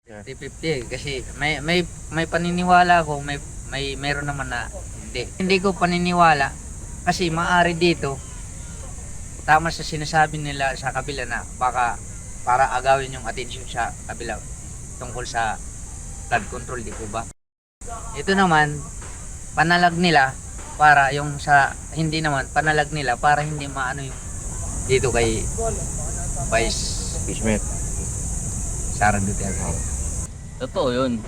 50-50 kasi may paniniwala ako, meron naman na hindi. Hindi ko paniniwala kasi maaari dito tama sa sinasabi nila sa kabila na baka para agawin yung atensyon sa kabila tungkol sa flood control, di po ba? Ito naman panalag nila para yung sa hindi naman panalag nila para hindi maano yung dito kay Vice Fishmet. Sara Duterte. Totoo yun.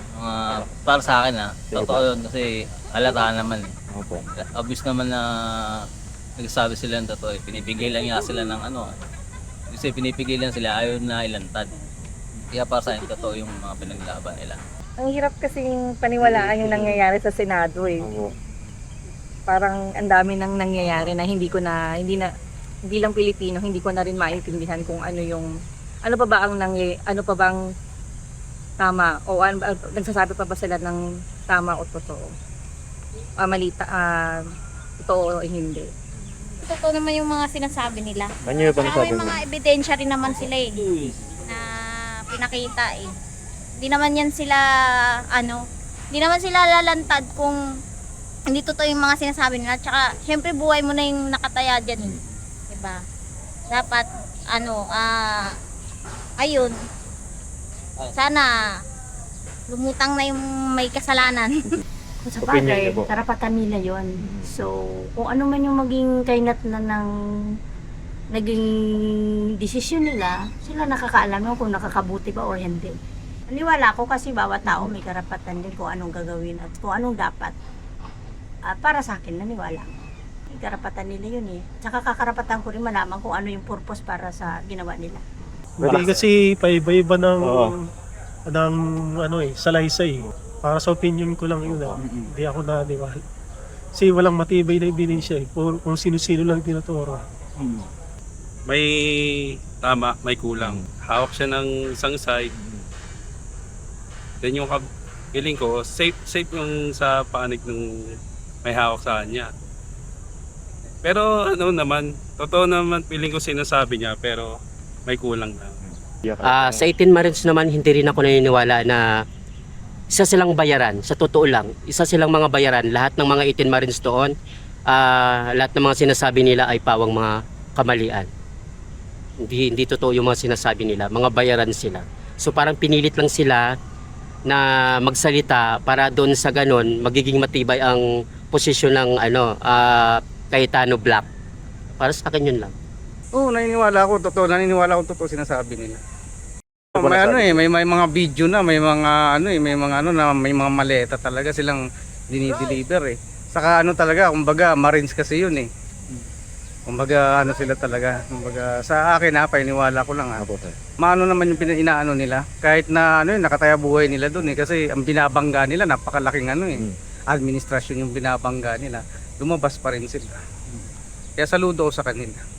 Para sa akin totoo yun kasi halata naman. Opo. Obvious naman na nagsasabi sila ng totoo. Pinipigil lang nga sila ng ano. Kasi pinipigilan sila, ayaw na ilantad. Kaya para sa akin, totoo yung mga pinaglaban nila. Ang hirap kasing paniwalaan yung nangyayari sa Senado eh. Opo. Parang ang dami nang nangyayari na hindi lang Pilipino, hindi ko na rin maintindihan kung ano pa bang tama o nagsasabi pa ba sila ng tama o totoo. Totoo o hindi. Totoo naman yung mga sinasabi nila. Ano yung Saka pangsabi may mo? mga ebidensya rin naman sila na pinakita Hindi naman sila lalantad kung hindi totoo yung mga sinasabi nila. Tsaka syempre buhay mo na yung nakataya dyan Diba? Dapat ayun. Sana lumutang na yung may kasalanan. Kung sa Opinion bagay, niyo po? karapatan nila yon. So, kung ano man yung maging kainat na ng naging desisyon nila, sila nakakaalam yun kung nakakabuti ba o hindi. Naniwala ko kasi bawat tao may karapatan din kung anong gagawin at kung anong dapat. Para sa akin, naniwala ko. May karapatan nila yun Tsaka kakarapatan ko rin malaman kung ano yung purpose para sa ginawa nila. Hindi kasi paiba-iba ng Oo. salaysay. Para sa opinion ko lang yun Hindi ako naniwala. Kasi walang matibay na ebidensya kung sino-sino lang tinuturo. May tama, may kulang. Hawak siya ng isang side. Then yung feeling ko, safe yung sa panig ng may hawak sa kanya. Pero totoo naman feeling ko sinasabi niya, pero may kulang na. Sa 18 Marines naman, hindi rin ako naniniwala na isa silang bayaran. Sa totoo lang, isa silang mga bayaran. Lahat ng mga 18 Marines doon, lahat ng mga sinasabi nila ay pawang mga kamalian. Hindi totoo yung mga sinasabi nila. Mga bayaran sila. So parang pinilit lang sila na magsalita para doon sa ganon, magiging matibay ang posisyon ng Cayetano Black. Para sa akin yun lang. Oo, naniniwala ako totoo sinasabi nila. May mga video na, may mga maleta talaga silang dinideliver Saka talaga, kumbaga Marines kasi yun Kumbaga sila talaga. Kumbaga sa akin painiwala ko lang Maano naman yung inaano nila. Kahit na nakataya buhay nila doon kasi ang binabangga nila napakalaking administrasyon yung binabangga nila. Lumabas pa rin sila. Kaya saludo sa kanila.